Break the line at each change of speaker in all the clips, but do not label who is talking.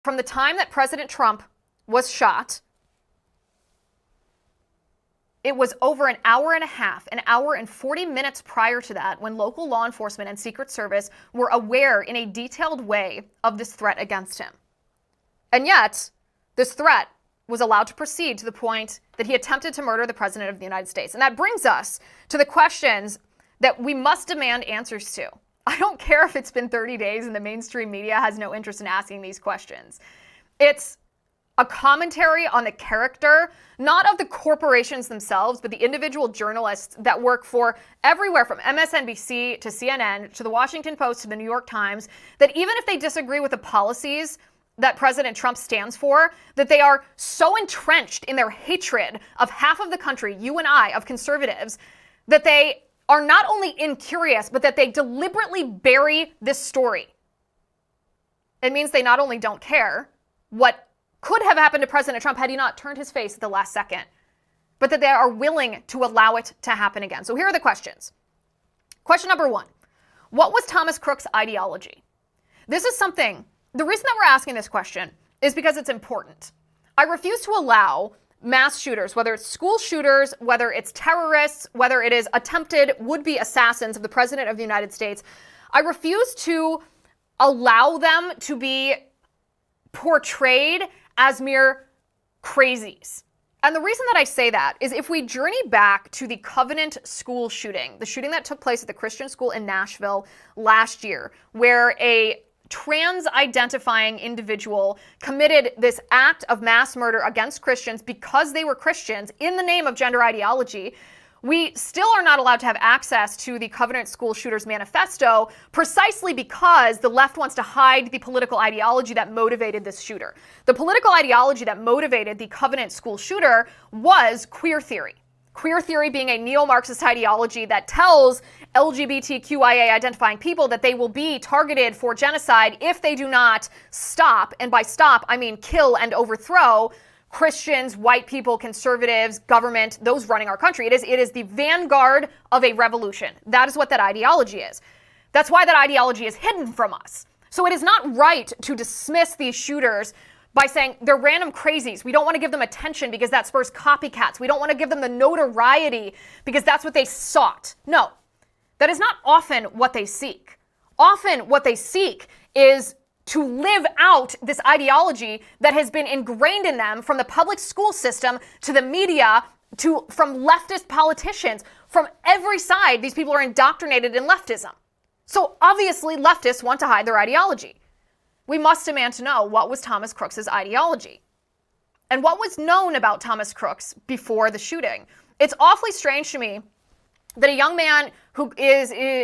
from the time that President Trump was shot, it was over an hour and a half, an hour and 40 minutes prior to that, when local law enforcement and Secret Service were aware in a detailed way of this threat against him. And yet, this threat was allowed to proceed to the point that he attempted to murder the President of the United States. And that brings us to the questions that we must demand answers to. I don't care if it's been 30 days and the mainstream media has no interest in asking these questions. It's a commentary on the character, not of the corporations themselves, but the individual journalists that work for everywhere from MSNBC to CNN to the Washington Post to the New York Times, that even if they disagree with the policies that President Trump stands for, that they are so entrenched in their hatred of half of the country, you and I, of conservatives, that they are not only incurious, but that they deliberately bury this story. It means they not only don't care what could have happened to President Trump had he not turned his face at the last second, but that they are willing to allow it to happen again. So here are the questions. Question number one, what was Thomas Crooks' ideology? This is something, the reason that we're asking this question is because it's important. I refuse to allow mass shooters, whether it's school shooters, whether it's terrorists, whether it is attempted would-be assassins of the President of the United States, I refuse to allow them to be portrayed as mere crazies. And the reason that I say that is if we journey back to the Covenant school shooting, the shooting that took place at the Christian school in Nashville last year, where a trans-identifying individual committed this act of mass murder against Christians because they were Christians in the name of gender ideology, we still are not allowed to have access to the Covenant School Shooters Manifesto precisely because the left wants to hide the political ideology that motivated this shooter. The political ideology that motivated the Covenant School shooter was queer theory. Queer theory being a neo-Marxist ideology that tells LGBTQIA identifying people that they will be targeted for genocide if they do not stop, and by stop I mean kill and overthrow, Christians, white people, conservatives, government, those running our country. It is the vanguard of a revolution. That is what that ideology is. That's why that ideology is hidden from us. So it is not right to dismiss these shooters by saying they're random crazies. We don't want to give them attention because that spurs copycats. We don't want to give them the notoriety because that's what they sought. No, that is not often what they seek. Often what they seek is to live out this ideology that has been ingrained in them from the public school system to the media to from leftist politicians. From every side, these people are indoctrinated in leftism. So obviously leftists want to hide their ideology. We must demand to know what was Thomas Crooks' ideology and what was known about Thomas Crooks before the shooting. It's awfully strange to me that a young man who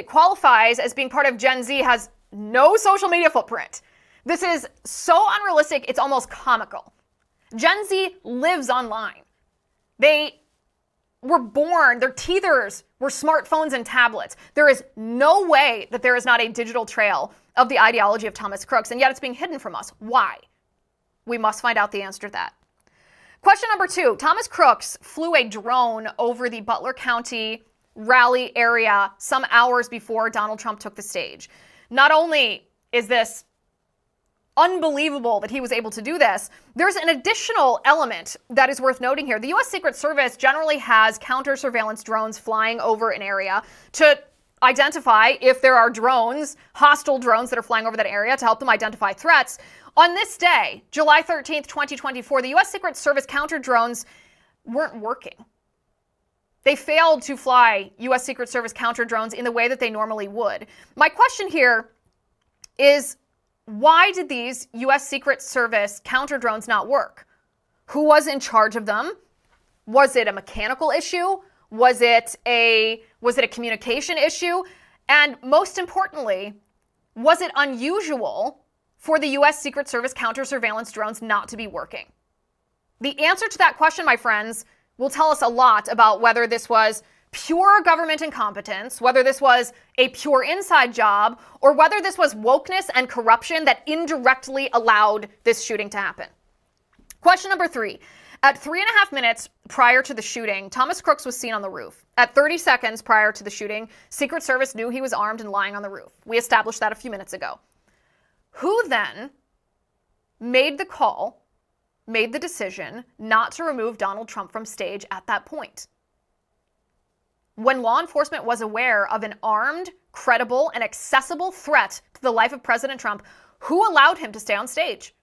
qualifies as being part of Gen Z has no social media footprint. This is so unrealistic, it's almost comical. Gen Z lives online. They were born, their teethers were smartphones and tablets. There is no way that there is not a digital trail of the ideology of Thomas Crooks, and yet it's being hidden from us. Why? We must find out the answer to that. Question number two, Thomas Crooks flew a drone over the Butler County rally area some hours before Donald Trump took the stage. Not only is this unbelievable that he was able to do this, there's an additional element that is worth noting here. The U.S. Secret Service generally has counter-surveillance drones flying over an area to identify if there are drones, hostile drones that are flying over that area to help them identify threats. On this day, July 13th, 2024, the U.S. Secret Service counter drones weren't working. They failed to fly U.S. Secret Service counter drones in the way that they normally would. My question here is, why did these U.S. Secret Service counter drones not work? Who was in charge of them? Was it a mechanical issue? Was it a communication issue? And most importantly, was it unusual for the U.S. Secret Service counter surveillance drones not to be working? The answer to that question, my friends, will tell us a lot about whether this was pure government incompetence, whether this was a pure inside job, or whether this was wokeness and corruption that indirectly allowed this shooting to happen. Question number three. At 3.5 minutes prior to the shooting, Thomas Crooks was seen on the roof. At 30 seconds prior to the shooting, Secret Service knew he was armed and lying on the roof. We established that a few minutes ago. Who then made the call, made the decision not to remove Donald Trump from stage at that point. When law enforcement was aware of an armed, credible, and accessible threat to the life of President Trump, who allowed him to stay on stage?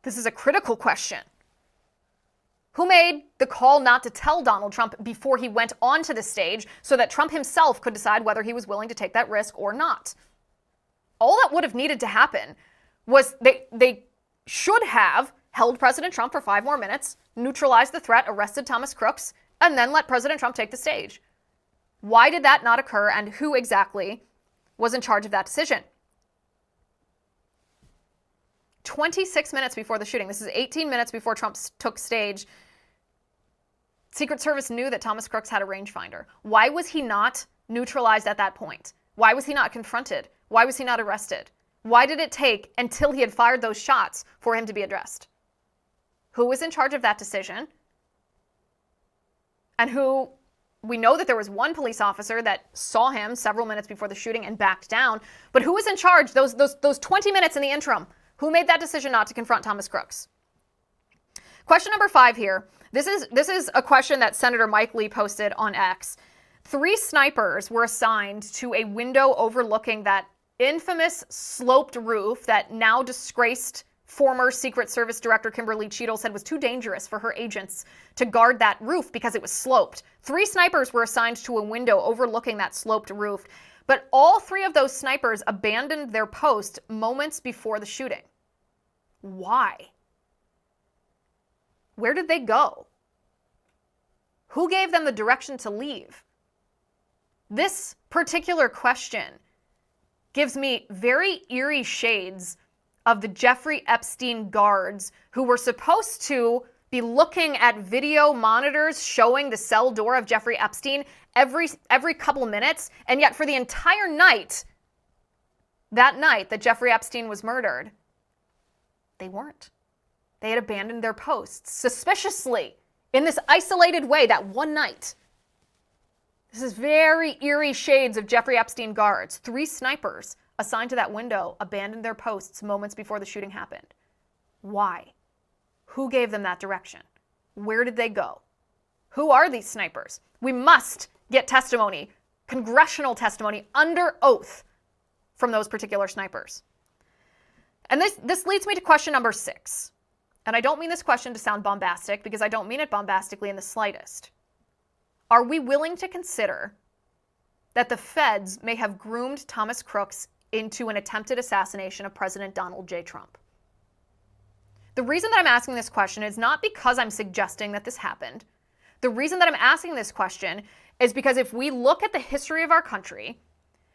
This is a critical question. Who made the call not to tell Donald Trump before he went onto the stage so that Trump himself could decide whether he was willing to take that risk or not? All that would have needed to happen was they should have held President Trump for 5 more minutes, neutralized the threat, arrested Thomas Crooks, and then let President Trump take the stage. Why did that not occur, and who exactly was in charge of that decision? 26 minutes before the shooting, this is 18 minutes before Trump took stage, Secret Service knew that Thomas Crooks had a rangefinder. Why was he not neutralized at that point? Why was he not confronted? Why was he not arrested? Why did it take until he had fired those shots for him to be addressed? Who was in charge of that decision? And who, we know that there was one police officer that saw him several minutes before the shooting and backed down, but who was in charge those 20 minutes in the interim? Who made that decision not to confront Thomas Crooks? Question number 5 here. This is a question that Senator Mike Lee posted on X. 3 snipers were assigned to a window overlooking that infamous sloped roof that now disgraced former Secret Service Director Kimberly Cheadle said was too dangerous for her agents to guard that roof because it was sloped. 3 snipers were assigned to a window overlooking that sloped roof, but all 3 of those snipers abandoned their post moments before the shooting. Why? Where did they go? Who gave them the direction to leave? This particular question gives me very eerie shades of the Jeffrey Epstein guards who were supposed to be looking at video monitors showing the cell door of Jeffrey Epstein every couple minutes, and yet for the entire night, that night that Jeffrey Epstein was murdered, they weren't. They had abandoned their posts suspiciously in this isolated way that one night. This is very eerie shades of Jeffrey Epstein guards. 3 snipers assigned to that window abandoned their posts moments before the shooting happened. Why? Who gave them that direction? Where did they go? Who are these snipers? We must get testimony, congressional testimony under oath from those particular snipers. And this leads me to question number 6. And I don't mean this question to sound bombastic because I don't mean it bombastically in the slightest. Are we willing to consider that the feds may have groomed Thomas Crooks into an attempted assassination of President Donald J. Trump? The reason that I'm asking this question is not because I'm suggesting that this happened. The reason that I'm asking this question is because if we look at the history of our country,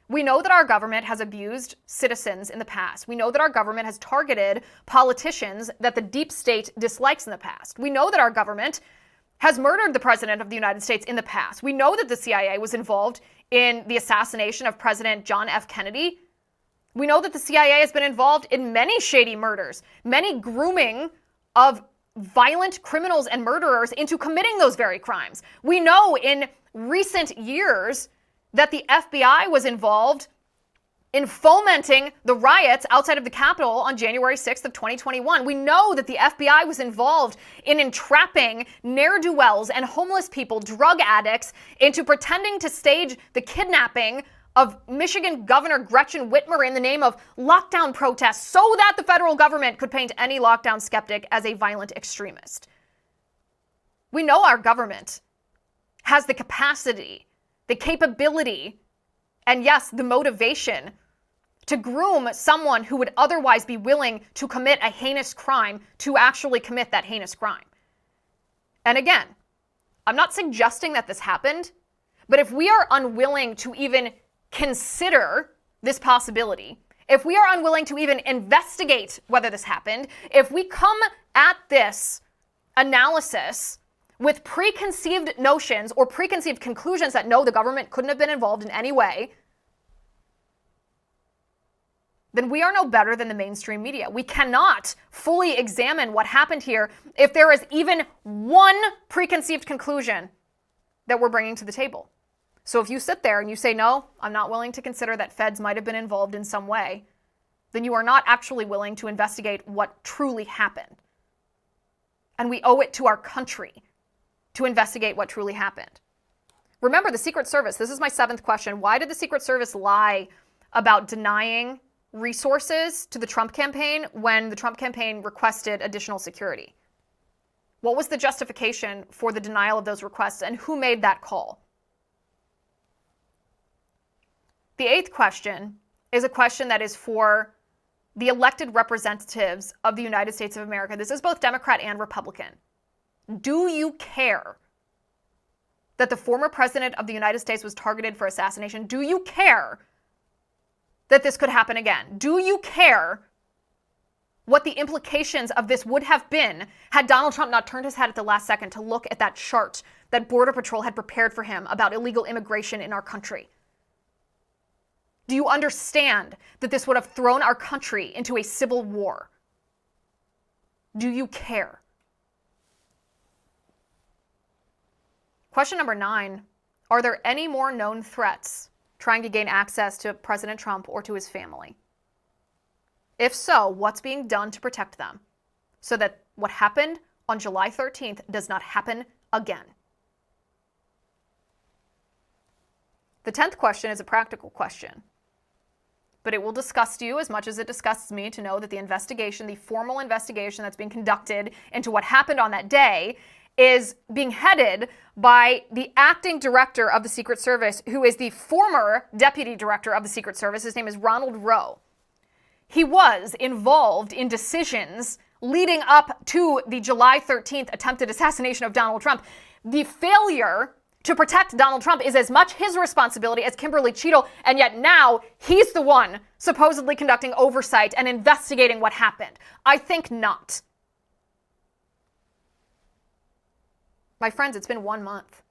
we know that our government has abused citizens in the past. We know that our government has targeted politicians that the deep state dislikes in the past. We know that our government has murdered the President of the United States in the past. We know that the CIA was involved in the assassination of President John F. Kennedy. We know that the CIA has been involved in many shady murders, many grooming of violent criminals and murderers into committing those very crimes. We know in recent years that the FBI was involved in fomenting the riots outside of the Capitol on January 6th of 2021. We know that the FBI was involved in entrapping ne'er-do-wells and homeless people, drug addicts, into pretending to stage the kidnapping of Michigan Governor Gretchen Whitmer in the name of lockdown protests so that the federal government could paint any lockdown skeptic as a violent extremist. We know our government has the capacity, the capability, and yes, the motivation to groom someone who would otherwise be willing to commit a heinous crime to actually commit that heinous crime. And again, I'm not suggesting that this happened, but if we are unwilling to even consider this possibility, if we are unwilling to even investigate whether this happened, if we come at this analysis with preconceived notions or preconceived conclusions that no, the government couldn't have been involved in any way, then we are no better than the mainstream media. We cannot fully examine what happened here if there is even one preconceived conclusion that we're bringing to the table. So if you sit there and you say, no, I'm not willing to consider that feds might have been involved in some way, then you are not actually willing to investigate what truly happened. And we owe it to our country to investigate what truly happened. Remember, the Secret Service, this is my 7th question. Why did the Secret Service lie about denying resources to the Trump campaign when the Trump campaign requested additional security? What was the justification for the denial of those requests, and who made that call? The 8th question is a question that is for the elected representatives of the United States of America. This is both Democrat and Republican. Do you care that the former president of the United States was targeted for assassination? Do you care that this could happen again? Do you care what the implications of this would have been had Donald Trump not turned his head at the last second to look at that chart that Border Patrol had prepared for him about illegal immigration in our country? Do you understand that this would have thrown our country into a civil war? Do you care? Question number 9, are there any more known threats trying to gain access to President Trump or to his family? If so, what's being done to protect them so that what happened on July 13th does not happen again? The 10th question is a practical question, but it will disgust you as much as it disgusts me to know that the investigation, the formal investigation that's being conducted into what happened on that day, is being headed by the acting director of the Secret Service, who is the former deputy director of the Secret Service. His name is Ronald Rowe. He was involved in decisions leading up to the July 13th attempted assassination of Donald Trump. The failure to protect Donald Trump is as much his responsibility as Kimberly Cheadle, and yet now he's the one supposedly conducting oversight and investigating what happened. I think not. My friends, it's been 1 month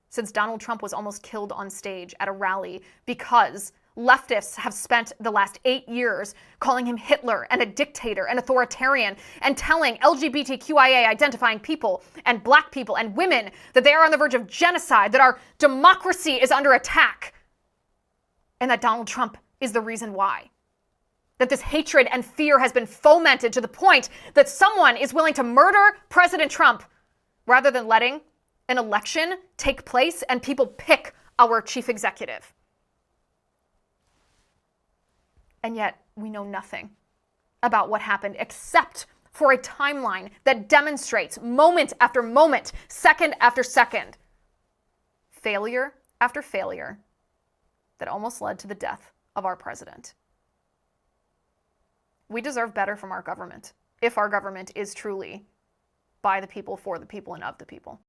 since Donald Trump was almost killed on stage at a rally because leftists have spent the last 8 years calling him Hitler and a dictator and authoritarian and telling LGBTQIA identifying people and black people and women that they are on the verge of genocide, that our democracy is under attack, and that Donald Trump is the reason why. That this hatred and fear has been fomented to the point that someone is willing to murder President Trump rather than letting an election take place and people pick our chief executive. And yet we know nothing about what happened except for a timeline that demonstrates moment after moment, second after second, failure after failure that almost led to the death of our president. We deserve better from our government if our government is truly by the people, for the people, and of the people.